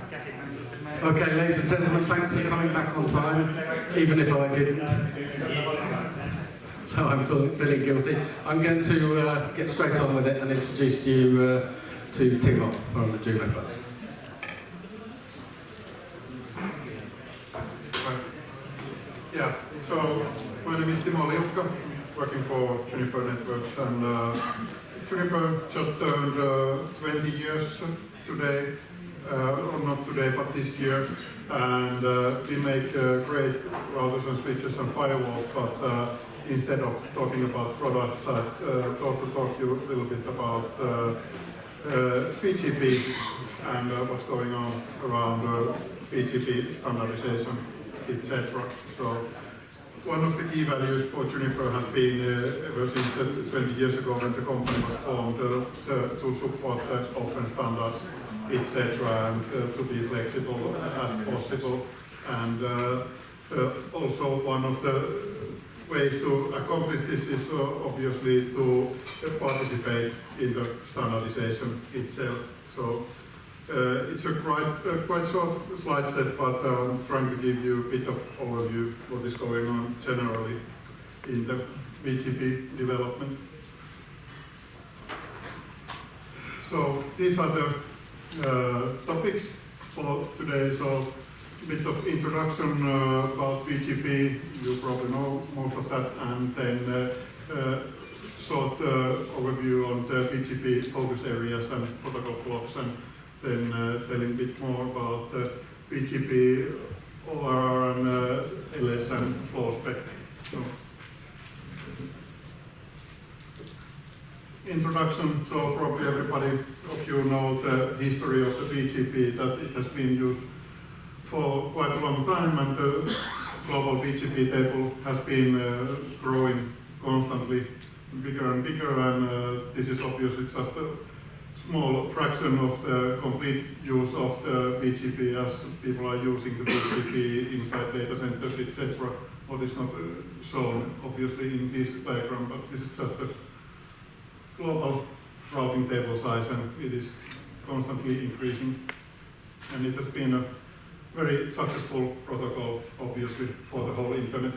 Okay, ladies and gentlemen, thanks for coming back on time, even if I didn't. So I'm feeling guilty. I'm going to get straight on with it and introduce you to Timo from Juniper. Yeah, so my name is Timo Liuska, working for Juniper Networks, and Juniper just turned 20 years today, or not today, but this year, and we make great routers and switches and firewalls, but instead of talking about products, I thought to talk to you a little bit about BGP and what's going on around BGP standardization, etc. So one of the key values for Juniper has been ever since 20 years ago when the company was formed to support open standards, etc., and to be flexible as possible. And also one of the ways to accomplish this is obviously to participate in the standardization itself. So it's a quite short slide set, but I'm trying to give you a bit of overview what is going on generally in the BGP development. So these are the topics for today. So a bit of introduction about BGP, you probably know most of that, and then short overview on the BGP focus areas and protocol blocks, and then telling a bit more about BGP, ORR, and LS and flow spec. So, introduction, so probably everybody of you know the history of the BGP, that it has been used for quite a long time, and the global BGP table has been growing constantly, bigger and bigger, and this is obviously just a small fraction of the complete use of the BGP as people are using the BGP inside data centers, etc. What is not shown obviously in this diagram, but this is just a global routing table size, and it is constantly increasing, and it has been a very successful protocol obviously for the whole internet.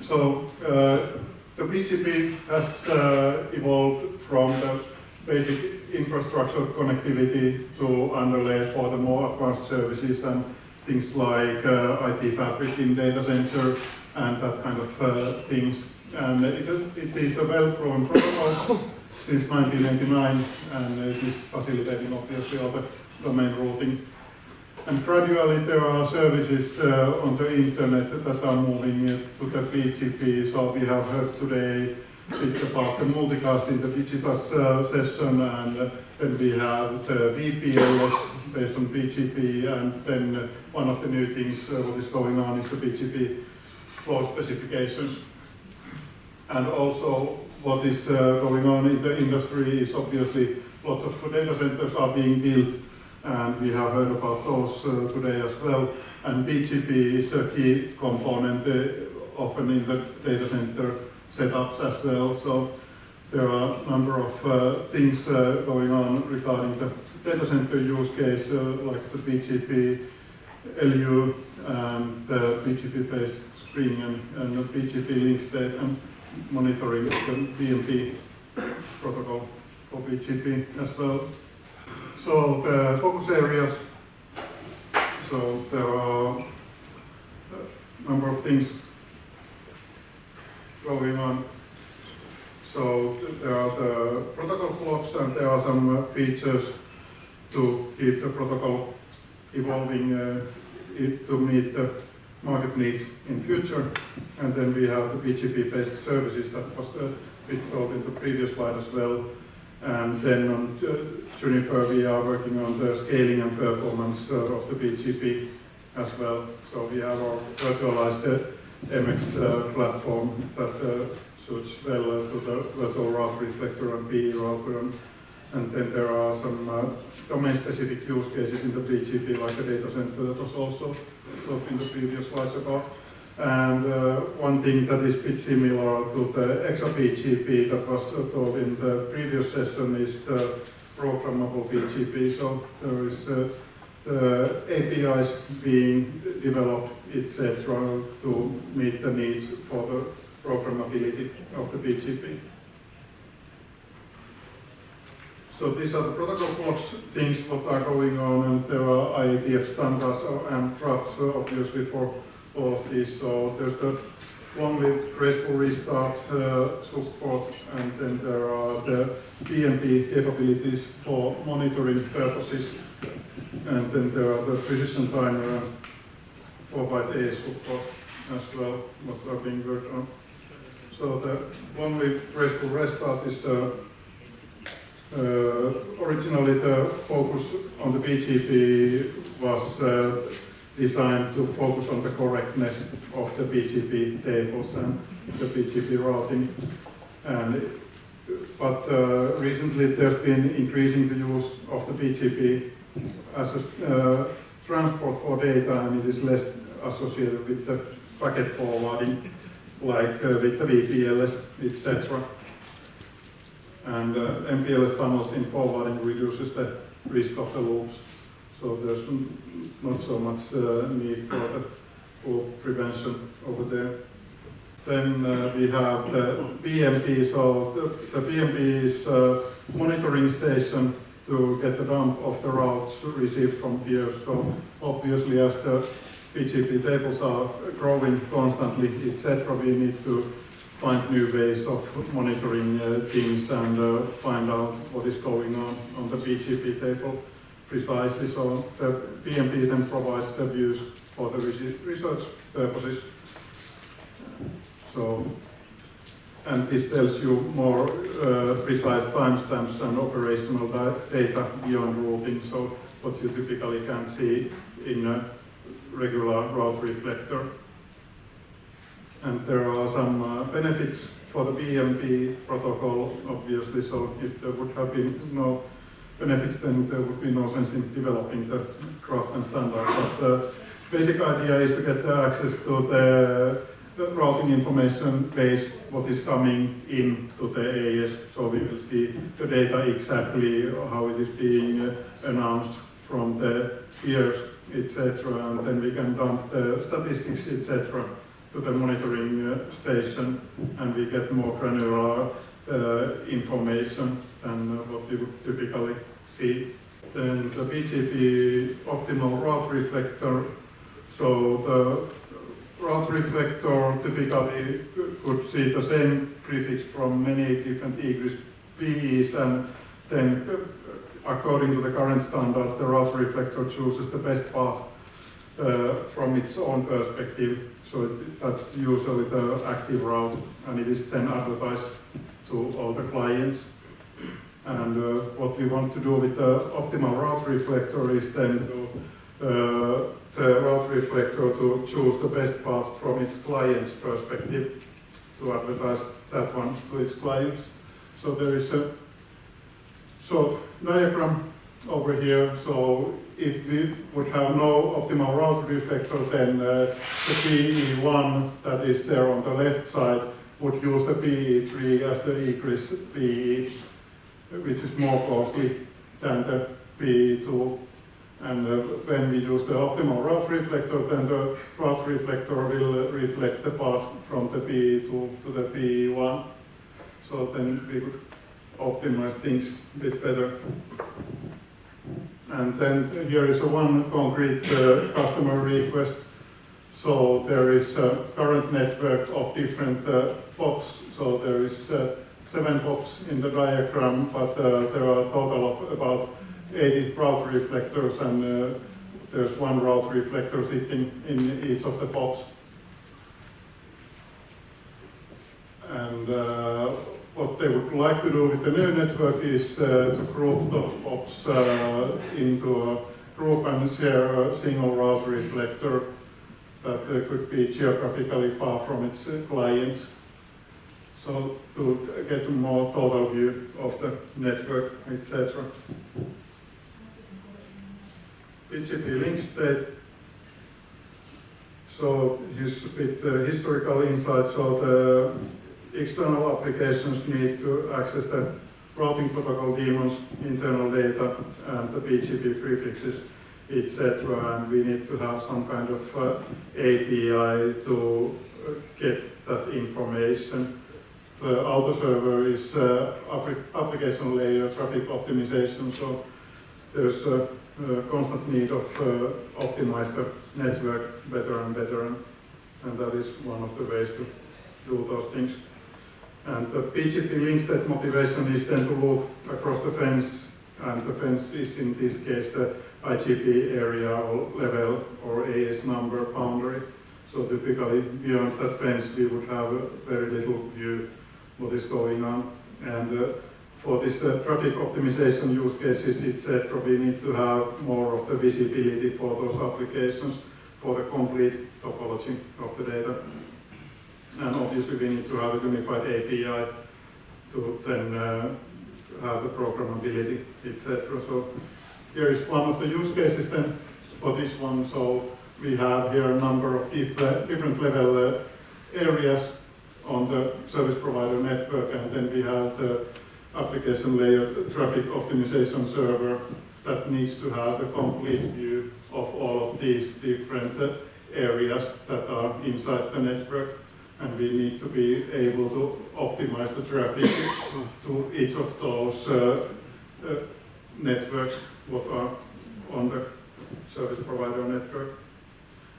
So the BGP has evolved from the basic infrastructure connectivity to underlay for the more advanced services and things like IP fabric in data center and that kind of things. And it is a well-proven protocol since 1989, and it is facilitating obviously all the domain routing. And gradually there are services on the internet that are moving to the BGP. So we have heard today about the multicast in the Digitas session, and then we have the BGP-LS based on BGP, and then one of the new things what is going on is the BGP flow specifications. And also what is going on in the industry is obviously lots of data centers are being built, and we have heard about those today as well. And BGP is a key component often in the data center setups as well. So there are a number of things going on regarding the data center use case, like the BGP LU and the BGP-based string and the BGP link state and monitoring the BMP protocol for BGP as well. So the focus areas, so there are a number of things going on. So there are the protocol blocks, and there are some features to keep the protocol evolving to meet the market needs in future. And then we have the BGP-based services that was a bit told in the previous slide as well. And then on Juniper we are working on the scaling and performance of the BGP as well. So we have our virtualized MX platform that suits well to the virtual route reflector and PE router, and then there are some domain-specific use cases in the BGP, like the data center that was also talked in the previous slides about. And one thing that is a bit similar to the EXA-BGP that was told in the previous session is the programmable BGP. So there is APIs being developed, etc., to meet the needs for the programmability of the BGP. So these are the protocol blocks, things what are going on, and there are IETF standards and drafts obviously for all of these. So there's the long-lived graceful restart support, and then there are the BGP capabilities for monitoring purposes, and then there are the precision timer 4x8 support as well, what are being worked on. So the long-lived graceful restart is originally the focus on the BGP was designed to focus on the correctness of the BGP tables and the BGP routing. But recently there's been increasing the use of the BGP as a transport for data, and it is less associated with the packet forwarding, like with the BGP-LS, etc. And MPLS tunnels in forwarding reduces the risk of the loops. So there's not so much need for the full prevention over there. Then we have the BMP. So the BMP is a monitoring station to get the dump of the routes received from peers. So obviously, as the BGP tables are growing constantly, etc., we need to find new ways of monitoring things and find out what is going on the BGP table precisely. So the BMP then provides the views for the research purposes. So, and this tells you more precise timestamps and operational data beyond routing, so what you typically can't see in a regular route reflector. And there are some benefits for the BMP protocol, obviously, so if there would have been no benefits, then there would be no sense in developing the draft and standard. But the basic idea is to get the access to the routing information base, what is coming into the AS, so we will see the data exactly, how it is being announced from the peers, etc., and then we can dump the statistics, etc., to the monitoring station, and we get more granular information than what you would typically see. Then the BGP optimal route reflector. So the route reflector typically could see the same prefix from many different egress PEs, and then according to the current standard, the route reflector chooses the best path from its own perspective. So that's usually the active route, and it is then advertised to all the clients. And what we want to do with the optimal route reflector is then to the route reflector to choose the best path from its client's perspective, to advertise that one to its clients. So there is a short diagram over here. So if we would have no optimal route reflector, then the PE1 that is there on the left side would use the PE3 as the egress PE, which is more costly than the PE2. And when we use the optimal route reflector, then the route reflector will reflect the path from the PE2 to the PE1. So then we could optimize things a bit better. And then here is one concrete customer request. So there is a current network of different POPs. So there is 7 POPs in the diagram, but there are a total of about 80 route reflectors, and there's 1 route reflector sitting in each of the POPs. And what they would like to do with the new network is to group the POPs into a group and share a single route reflector that could be geographically far from its clients. So to get a more total view of the network, etc. BGP link state. So here's a bit historical insight. So the external applications need to access the routing protocol daemons, internal data, and the BGP prefixes etc. And we need to have some kind of API to get that information. The auto server is application layer traffic optimization, so there's a constant need of optimize the network better and better, and that is one of the ways to do those things. And the BGP link state motivation is then to look across the fence, and the fence is in this case the IGP area or level or AS number boundary. So typically beyond that fence we would have very little view what is going on. And for this traffic optimization use cases, etc., we need to have more of the visibility for those applications for the complete topology of the data. And obviously we need to have a unified API to then have the programmability, etc. So here is one of the use cases then for this one. So we have here a number of different level areas on the service provider network, and then we have the application layer traffic optimization server that needs to have a complete view of all of these different areas that are inside the network, and we need to be able to optimize the traffic to each of those networks what are on the service provider network.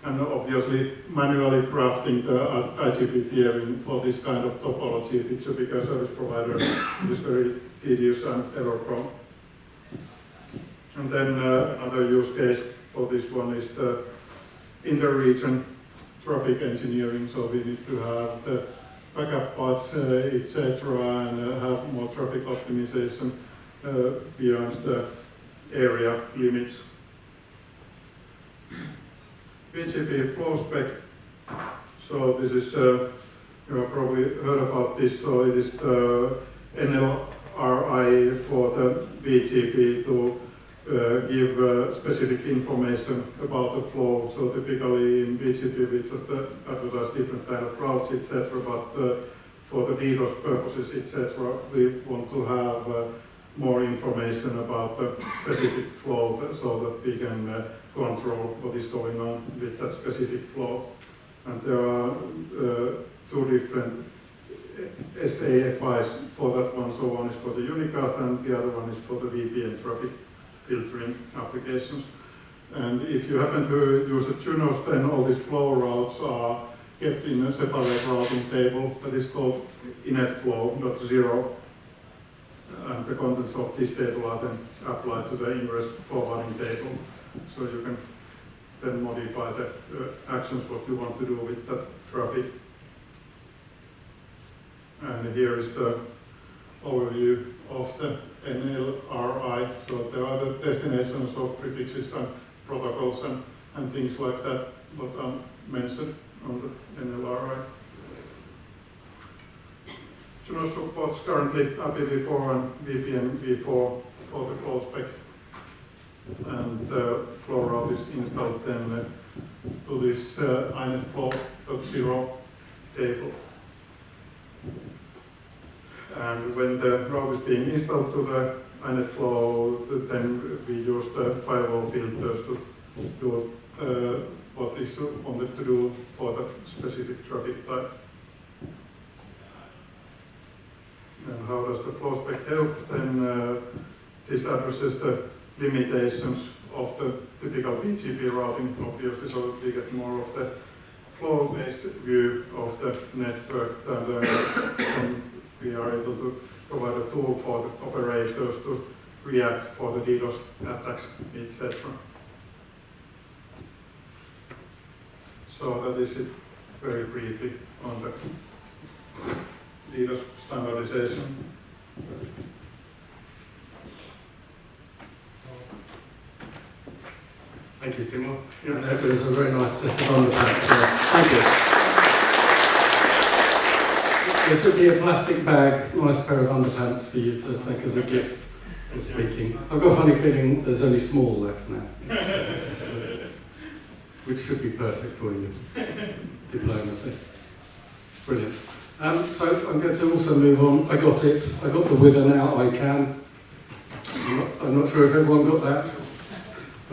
And obviously manually crafting the IGP peering for this kind of topology, if it's a bigger service provider, is very tedious and error prone. And then another use case for this one is the inter-region traffic engineering. So we need to have the backup paths, etc., and have more traffic optimization beyond the area limits. BGP flow spec. So this is, you have probably heard about this. So it is the NLRI for the BGP to give specific information about the flow. So typically in BGP we just advertise different kind of routes, etc. But for the DDoS purposes, etc., we want to have more information about the specific flow so that we can control what is going on with that specific flow. And there are two different SAFIs for that one. So one is for the unicast and the other one is for the VPN traffic filtering applications. And if you happen to use a JUNOS, then all these flow routes are kept in a separate routing table that is called inetflow.0. And the contents of this table are then applied to the ingress forwarding table. So you can then modify the actions what you want to do with that traffic. And here is the overview of the NLRI. So there are the destinations of prefixes and protocols and things like that what are mentioned on the NLRI. JUNOS supports currently IPv4 and VPN-v4 for the flow spec. And the flow route is installed then to this inetflow.0 table. And when the route is being installed to the inetflow, then we use the firewall filters to do what is wanted to do for that specific traffic type. And how does the flow spec help? Then this addresses the limitations of the typical BGP routing, obviously, so that we get more of the flow-based view of the network, and we are able to provide a tool for the operators to react for the DDoS attacks, etc. So that is it very briefly on the DDoS standardization. Thank you, Timo. And that was a very nice set of underpants. Thank you. There should be a plastic bag, nice pair of underpants for you to take as a gift for speaking. I've got a funny feeling there's only small left now, which should be perfect for you. Diplomacy. Brilliant. So I'm going to also move on. I got it. I got the wither now. I can. I'm not sure if everyone got that.